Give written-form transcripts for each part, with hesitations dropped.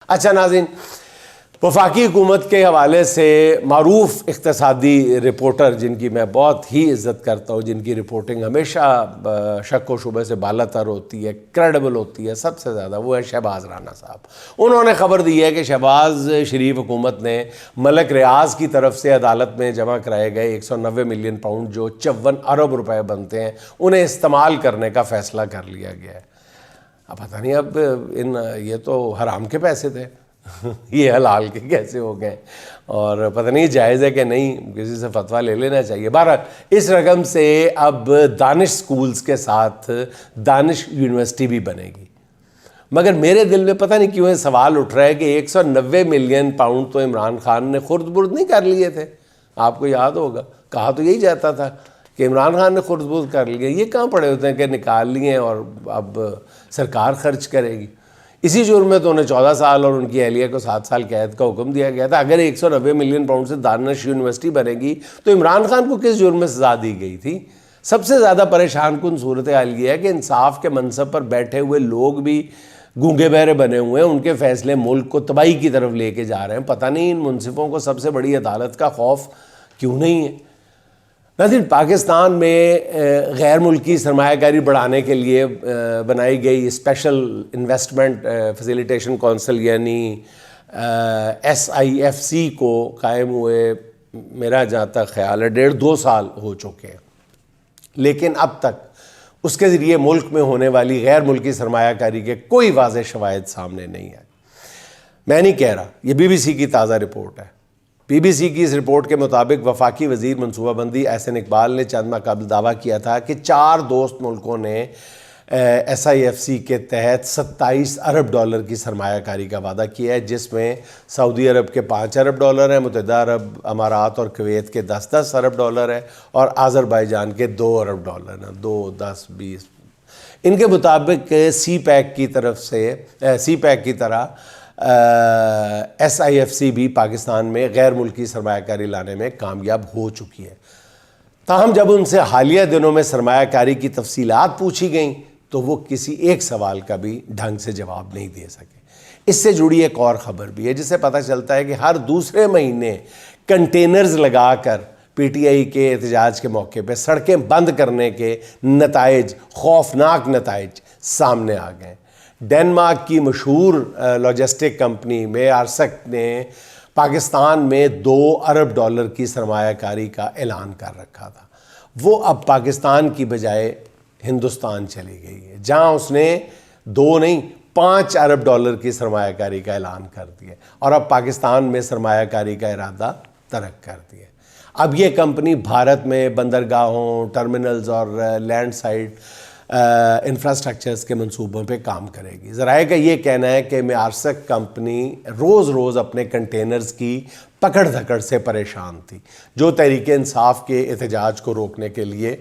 اچھا ناظرین، وفاقی حکومت کے حوالے سے معروف اقتصادی رپورٹر جن کی میں بہت ہی عزت کرتا ہوں، جن کی رپورٹنگ ہمیشہ شک و شبہ سے بالا تر ہوتی ہے، کریڈیبل ہوتی ہے، سب سے زیادہ وہ ہے شہباز رانا صاحب۔ انہوں نے خبر دی ہے کہ شہباز شریف حکومت نے ملک ریاض کی طرف سے عدالت میں جمع کرائے گئے 190 ملین پاؤنڈ جو 54 ارب روپے بنتے ہیں، انہیں استعمال کرنے کا فیصلہ کر لیا گیا ہے۔ اب پتہ نہیں، اب یہ تو حرام کے پیسے تھے، یہ حلال کے کیسے ہو گئے، اور پتہ نہیں جائز ہے کہ نہیں، کسی سے فتویٰ لے لینا چاہیے۔ بہرحال اس رقم سے اب دانش سکولز کے ساتھ دانش یونیورسٹی بھی بنے گی، مگر میرے دل میں پتہ نہیں کیوں یہ سوال اٹھ رہا ہے کہ 190 ملین پاؤنڈ تو عمران خان نے خرد برد نہیں کر لیے تھے؟ آپ کو یاد ہوگا، کہا تو یہی جاتا تھا کہ عمران خان نے خرد برد کر لیے، یہ کہاں پڑے ہوتے ہیں کہ نکال لیے اور اب سرکار خرچ کرے گی۔ اسی جرم میں تو انہیں 14 سال اور ان کی اہلیہ کو 7 سال قید کا حکم دیا گیا تھا۔ اگر 190 ملین پاؤنڈ سے دانش یونیورسٹی بنے گی تو عمران خان کو کس جرم میں سزا دی گئی تھی؟ سب سے زیادہ پریشان کن صورتحال یہ ہے کہ انصاف کے منصب پر بیٹھے ہوئے لوگ بھی گونگے بہرے بنے ہوئے ہیں، ان کے فیصلے ملک کو تباہی کی طرف لے کے جا رہے ہیں۔ پتہ نہیں ان منصفوں کو سب سے بڑی عدالت کا خوف کیوں نہیں ہے؟ ناظرین، پاکستان میں غیر ملکی سرمایہ کاری بڑھانے کے لیے بنائی گئی اسپیشل انویسٹمنٹ فیسیلیٹیشن کونسل یعنی SIFC کو قائم ہوئے میرا جہاں تک خیال ہے 1.5-2 سال ہو چکے ہیں، لیکن اب تک اس کے ذریعے ملک میں ہونے والی غیر ملکی سرمایہ کاری کے کوئی واضح شواہد سامنے نہیں آئے۔ میں نہیں کہہ رہا، یہ BBC کی تازہ رپورٹ ہے۔ BBC کی اس رپورٹ کے مطابق وفاقی وزیر منصوبہ بندی احسن اقبال نے چند ماہ قبل دعویٰ کیا تھا کہ 4 دوست ملکوں نے SIFC کے تحت 27 ارب ڈالر کی سرمایہ کاری کا وعدہ کیا ہے، جس میں سعودی عرب کے 5 ارب ڈالر ہیں، متحدہ عرب امارات اور کویت کے 10 ارب ڈالر ہیں، اور آذربائیجان کے 2 ارب ڈالر ہیں، 2، 10، 20۔ ان کے مطابق سی پیک کی طرح SIFC بھی پاکستان میں غیر ملکی سرمایہ کاری لانے میں کامیاب ہو چکی ہے۔ تاہم جب ان سے حالیہ دنوں میں سرمایہ کاری کی تفصیلات پوچھی گئیں تو وہ کسی ایک سوال کا بھی ڈھنگ سے جواب نہیں دے سکے۔ اس سے جڑی ایک اور خبر بھی ہے، جس سے پتہ چلتا ہے کہ ہر دوسرے مہینے کنٹینرز لگا کر PTI کے احتجاج کے موقع پہ سڑکیں بند کرنے کے نتائج، خوفناک نتائج سامنے آ گئے۔ ڈنمارک کی مشہور لاجسٹک کمپنی میارسک نے پاکستان میں 2 ارب ڈالر کی سرمایہ کاری کا اعلان کر رکھا تھا، وہ اب پاکستان کی بجائے ہندوستان چلی گئی ہے، جہاں اس نے 2 نہیں 5 ارب ڈالر کی سرمایہ کاری کا اعلان کر دیا، اور اب پاکستان میں سرمایہ کاری کا ارادہ ترک کر دیا۔ اب یہ کمپنی بھارت میں بندرگاہوں، ٹرمینلز اور لینڈ سائڈ انفراسٹرکچرز کے منصوبوں پہ کام کرے گی۔ ذرائع کا یہ کہنا ہے کہ میارسک کمپنی روز روز اپنے کنٹینرز کی پکڑ دھکڑ سے پریشان تھی، جو تحریک انصاف کے احتجاج کو روکنے کے لیے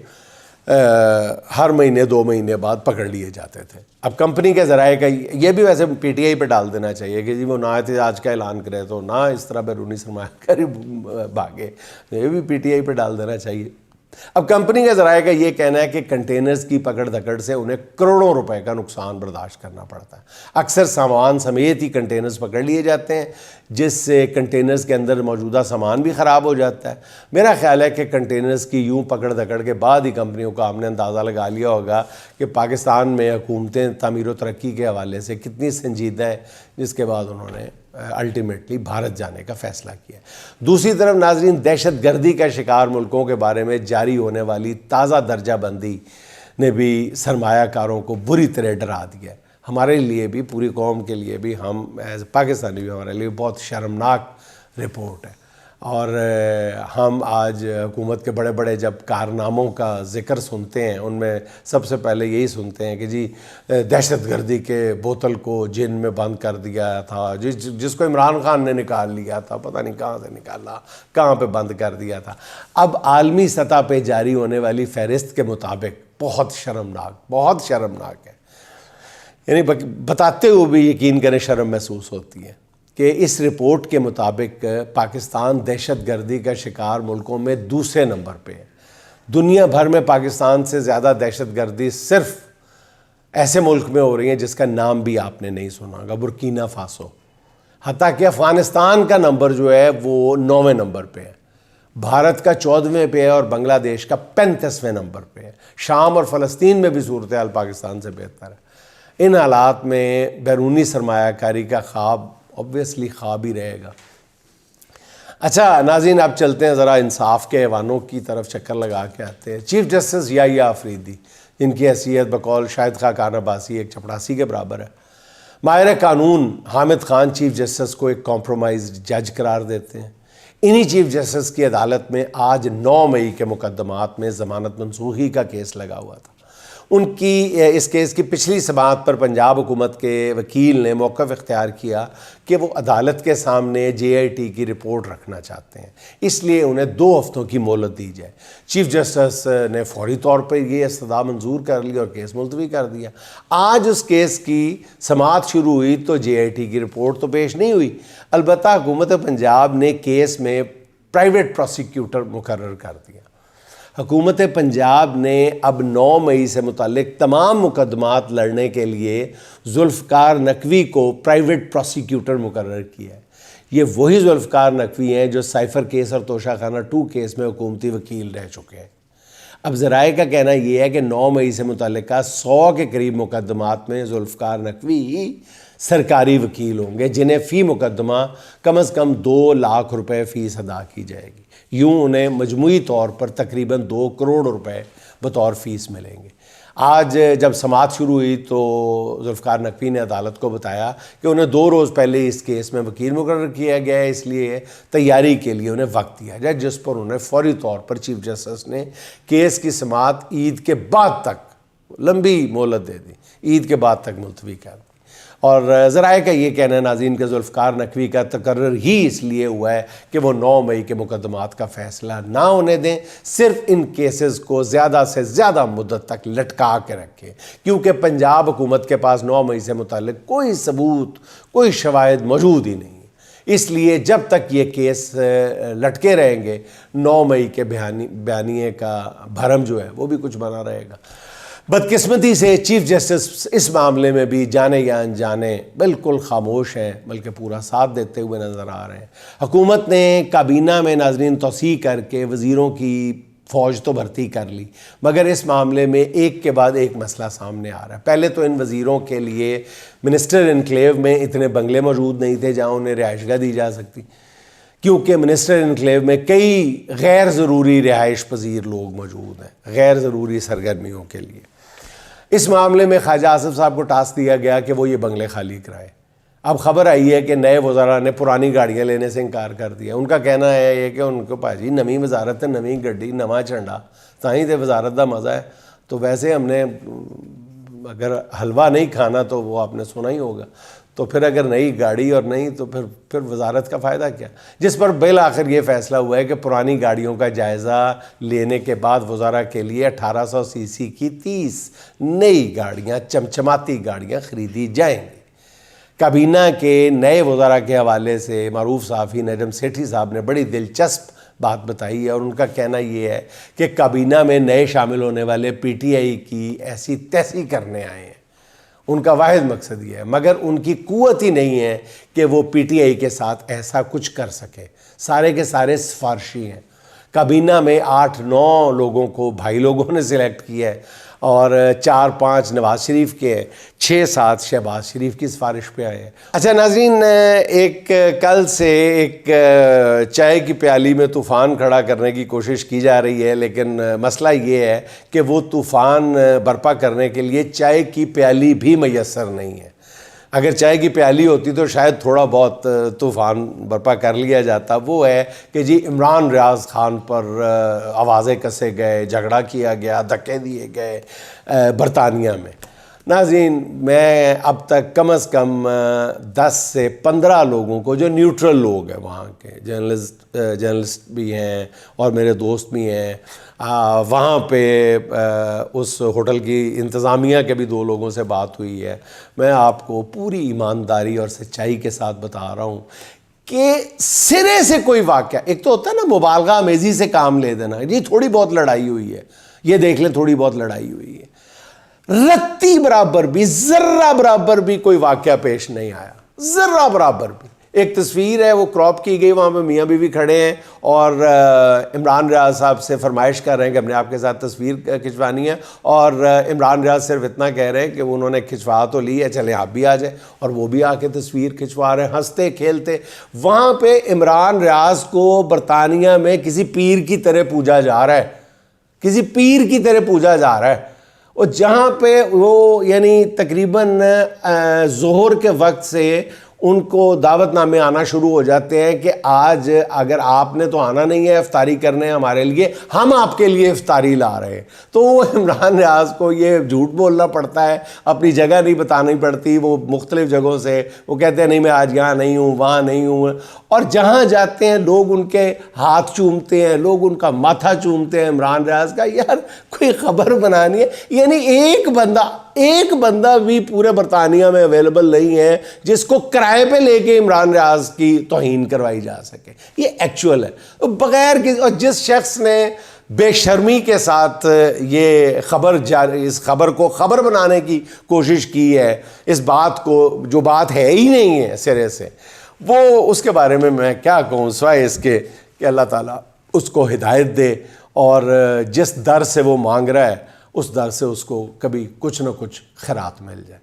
ہر مہینے 2 مہینے بعد پکڑ لیے جاتے تھے۔ اب کمپنی کے ذرائع کا یہ بھی ویسے PTI پہ ڈال دینا چاہیے کہ جی وہ نہ احتجاج کا اعلان کرے تو نہ اس طرح بیرونی سرمایہ کاری بھاگے، یہ بھی PTI پہ ڈال دینا چاہیے۔ اب کمپنی کے ذرائع کا یہ کہنا ہے کہ کنٹینرز کی پکڑ دھکڑ سے انہیں کروڑوں روپے کا نقصان برداشت کرنا پڑتا ہے۔ اکثر سامان سمیت ہی کنٹینرز پکڑ لیے جاتے ہیں، جس سے کنٹینرز کے اندر موجودہ سامان بھی خراب ہو جاتا ہے۔ میرا خیال ہے کہ کنٹینرز کی یوں پکڑ دھکڑ کے بعد ہی کمپنیوں کو ہم نے اندازہ لگا لیا ہوگا کہ پاکستان میں حکومتیں تعمیر و ترقی کے حوالے سے کتنی سنجیدہ ہیں، جس کے بعد انہوں نے الٹیمیٹلی بھارت جانے کا فیصلہ کیا۔ دوسری طرف ناظرین، دہشت گردی کا شکار ملکوں کے بارے میں جاری ہونے والی تازہ درجہ بندی نے بھی سرمایہ کاروں کو بری طرح ڈرا دیا ہے۔ ہمارے لیے بھی، پوری قوم کے لیے بھی، ہم ایز پاکستانی بھی ہمارے لیے بہت شرمناک رپورٹ ہے، اور ہم آج حکومت کے بڑے بڑے جب کارناموں کا ذکر سنتے ہیں، ان میں سب سے پہلے یہی سنتے ہیں کہ جی دہشت گردی کے بوتل کو جن میں بند کر دیا تھا، جس کو عمران خان نے نکال لیا تھا، پتہ نہیں کہاں سے نکالا، کہاں پہ بند کر دیا تھا۔ اب عالمی سطح پہ جاری ہونے والی فہرست کے مطابق بہت شرمناک ہے، یعنی بتاتے ہوئے بھی یقین کریں شرم محسوس ہوتی ہے کہ اس رپورٹ کے مطابق پاکستان دہشت گردی کا شکار ملکوں میں دوسرے نمبر پہ ہے۔ دنیا بھر میں پاکستان سے زیادہ دہشت گردی صرف ایسے ملک میں ہو رہی ہیں جس کا نام بھی آپ نے نہیں سنا ہوگا، برکینا فاسو۔ حتیٰ کہ افغانستان کا نمبر جو ہے وہ 9ویں نمبر پہ ہے، بھارت کا 14ویں پہ ہے اور بنگلہ دیش کا 35ویں نمبر پہ ہے۔ شام اور فلسطین میں بھی صورتحال پاکستان سے بہتر ہے۔ ان حالات میں بیرونی سرمایہ کاری کا خواب obviously خواب ہی رہے گا۔ اچھا ناظرین، اب چلتے ہیں ذرا انصاف کے ایوانوں کی طرف چکر لگا کے آتے ہیں۔ چیف جسٹس یحییٰ آفریدی، جن کی حیثیت بقول شاہد خاقان عباسی ایک چپڑاسی کے برابر ہے، ماہر قانون حامد خان چیف جسٹس کو ایک کمپرومائزڈ جج قرار دیتے ہیں۔ انہی چیف جسٹس کی عدالت میں آج 9 مئی کے مقدمات میں ضمانت منسوخی کا کیس لگا ہوا تھا۔ ان کی اس کیس کی پچھلی سماعت پر پنجاب حکومت کے وکیل نے موقف اختیار کیا کہ وہ عدالت کے سامنے JIT کی رپورٹ رکھنا چاہتے ہیں، اس لیے انہیں 2 ہفتوں کی مہلت دی جائے۔ چیف جسٹس نے فوری طور پر یہ استدعا منظور کر لی اور کیس ملتوی کر دیا۔ آج اس کیس کی سماعت شروع ہوئی تو JIT کی رپورٹ تو پیش نہیں ہوئی، البتہ حکومت پنجاب نے کیس میں پرائیویٹ پروسیکیوٹر مقرر کر دیا۔ حکومت پنجاب نے اب 9 مئی سے متعلق تمام مقدمات لڑنے کے لیے ذوالفقار نقوی کو پرائیویٹ پروسیکیوٹر مقرر کیا ہے۔ یہ وہی ذوالفقار نقوی ہیں جو سائفر کیس اور توشہ خانہ 2 کیس میں حکومتی وکیل رہ چکے ہیں۔ اب ذرائع کا کہنا یہ ہے کہ 9 مئی سے متعلقہ 100 کے قریب مقدمات میں ذوالفقار نقوی سرکاری وکیل ہوں گے، جنہیں فی مقدمہ کم از کم 2 لاکھ روپے فیس ادا کی جائے گی۔ یوں انہیں مجموعی طور پر تقریباً 2 کروڑ روپے بطور فیس ملیں گے۔ آج جب سماعت شروع ہوئی تو ذوالفقار نقوی نے عدالت کو بتایا کہ انہیں 2 روز پہلے اس کیس میں وکیل مقرر کیا گیا ہے، اس لیے تیاری کے لیے انہیں وقت دیا جائے، جس پر انہیں فوری طور پر چیف جسٹس نے کیس کی سماعت عید کے بعد تک لمبی مہلت دے دی، عید کے بعد تک ملتوی کر دی۔ اور ذرائع کا یہ کہنا ہے ناظرین کہ ذوالفقار نقوی کا تقرر ہی اس لیے ہوا ہے کہ وہ 9 مئی کے مقدمات کا فیصلہ نہ ہونے دیں، صرف ان کیسز کو زیادہ سے زیادہ مدت تک لٹکا کے رکھیں، کیونکہ پنجاب حکومت کے پاس 9 مئی سے متعلق کوئی ثبوت، کوئی شواہد موجود ہی نہیں ہے۔ اس لیے جب تک یہ کیس لٹکے رہیں گے 9 مئی کے بیانیے کا بھرم جو ہے وہ بھی کچھ بنا رہے گا۔ بدقسمتی سے چیف جسٹس اس معاملے میں بھی جانے یا انجانے بالکل خاموش ہیں، بلکہ پورا ساتھ دیتے ہوئے نظر آ رہے ہیں۔ حکومت نے کابینہ میں ناظرین توسیع کر کے وزیروں کی فوج تو بھرتی کر لی، مگر اس معاملے میں ایک کے بعد ایک مسئلہ سامنے آ رہا ہے۔ پہلے تو ان وزیروں کے لیے منسٹر انکلیو میں اتنے بنگلے موجود نہیں تھے جہاں انہیں رہائش گاہ دی جا سکتی، کیونکہ منسٹر انکلیو میں کئی غیر ضروری رہائش پذیر لوگ موجود ہیں غیر ضروری سرگرمیوں کے لیے۔ اس معاملے میں خواجہ آصف صاحب کو ٹاسک دیا گیا کہ وہ یہ بنگلے خالی کرائے۔ اب خبر آئی ہے کہ نئے وزراء نے پرانی گاڑیاں لینے سے انکار کر دیا۔ ان کا کہنا ہے یہ کہ ان کو پاجی نویں وزارت ہے، نویں گڈی، نواں جھنڈا، تاہیں تے وزارت دا مزہ ہے۔ تو ویسے ہم نے اگر حلوہ نہیں کھانا تو وہ آپ نے سنا ہی ہوگا، تو پھر اگر نئی گاڑی اور نہیں تو پھر وزارت کا فائدہ کیا؟ جس پر بالآخر یہ فیصلہ ہوا ہے کہ پرانی گاڑیوں کا جائزہ لینے کے بعد وزراء کے لیے 1800 cc کی 30 نئی گاڑیاں، چمچماتی گاڑیاں خریدی جائیں گی۔ کابینہ کے نئے وزراء کے حوالے سے معروف صحافی نجم سیٹھی صاحب نے بڑی دلچسپ بات بتائی ہے، اور ان کا کہنا یہ ہے کہ کابینہ میں نئے شامل ہونے والے PTI کی ایسی تیسی کرنے آئے ہیں۔ ان کا واحد مقصد یہ ہے، مگر ان کی قوت ہی نہیں ہے کہ وہ PTI کے ساتھ ایسا کچھ کر سکے۔ سارے کے سارے سفارشی ہیں۔ کابینہ میں 8-9 لوگوں کو بھائی لوگوں نے سلیکٹ کیا ہے، اور 4-5 نواز شریف کے، 6-7 شہباز شریف کی سفارش پہ آئے ہیں۔ اچھا ناظرین، ایک کل سے ایک چائے کی پیالی میں طوفان کھڑا کرنے کی کوشش کی جا رہی ہے، لیکن مسئلہ یہ ہے کہ وہ طوفان برپا کرنے کے لیے چائے کی پیالی بھی میسر نہیں ہے۔ اگر چائے کی پیالی ہوتی تو شاید تھوڑا بہت طوفان برپا کر لیا جاتا۔ وہ ہے کہ جی عمران ریاض خان پر آوازیں کسے گئے، جھگڑا کیا گیا، دھکے دیے گئے برطانیہ میں۔ ناظرین، میں اب تک کم از کم 10 سے 15 لوگوں کو، جو نیوٹرل لوگ ہیں وہاں کے، جرنلسٹ بھی ہیں اور میرے دوست بھی ہیں، وہاں پہ اس ہوٹل کی انتظامیہ کے بھی 2 لوگوں سے بات ہوئی ہے۔ میں آپ کو پوری ایمانداری اور سچائی کے ساتھ بتا رہا ہوں کہ سرے سے کوئی واقعہ، ایک تو ہوتا ہے نا مبالغہ آمیزی سے کام لے دینا، یہ تھوڑی بہت لڑائی ہوئی ہے، یہ دیکھ لیں تھوڑی بہت لڑائی ہوئی ہے، رتی برابر بھی، ذرہ برابر بھی کوئی واقعہ پیش نہیں آیا، ذرہ برابر بھی۔ ایک تصویر ہے وہ کراپ کی گئی، وہاں پہ میاں بیوی کھڑے ہیں اور عمران ریاض صاحب سے فرمائش کر رہے ہیں کہ ہم نے آپ کے ساتھ تصویر کھنچوانی ہے، اور عمران ریاض صرف اتنا کہہ رہے ہیں کہ انہوں نے کھنچوا تو لی ہے، چلیں آپ بھی آ جائیں، اور وہ بھی آ کے تصویر کھنچوا رہے ہیں ہنستے کھیلتے۔ وہاں پہ عمران ریاض کو برطانیہ میں کسی پیر کی طرح پوجا جا رہا ہے، کسی پیر کی طرح پوجا جا رہا ہے، اور جہاں پہ وہ یعنی تقریباً ظہر کے وقت سے ان کو دعوت نامے آنا شروع ہو جاتے ہیں کہ آج اگر آپ نے تو آنا نہیں ہے افطاری کرنے ہمارے لیے، ہم آپ کے لیے افطاری لا رہے ہیں۔ تو وہ عمران ریاض کو یہ جھوٹ بولنا پڑتا ہے، اپنی جگہ نہیں بتانی پڑتی، وہ مختلف جگہوں سے وہ کہتے ہیں نہیں میں آج یہاں نہیں ہوں، وہاں نہیں ہوں، اور جہاں جاتے ہیں لوگ ان کے ہاتھ چومتے ہیں، لوگ ان کا ماتھا چومتے ہیں عمران ریاض کا۔ یار کوئی خبر بنانی ہے، یعنی ایک بندہ بھی پورے برطانیہ میں اویلیبل نہیں ہے جس کو کرائے پہ لے کے عمران ریاض کی توہین کروائی جا سکے۔ یہ ایکچول ہے بغیر اور جس شخص نے بے شرمی کے ساتھ یہ اس خبر کو خبر بنانے کی کوشش کی ہے، اس بات کو جو بات ہے ہی نہیں ہے سرے سے، وہ اس کے بارے میں کیا کہوں سوائے اس کے کہ اللہ تعالیٰ اس کو ہدایت دے، اور جس در سے وہ مانگ رہا ہے اس در سے اس کو کبھی کچھ نہ کچھ خیرات مل جائے۔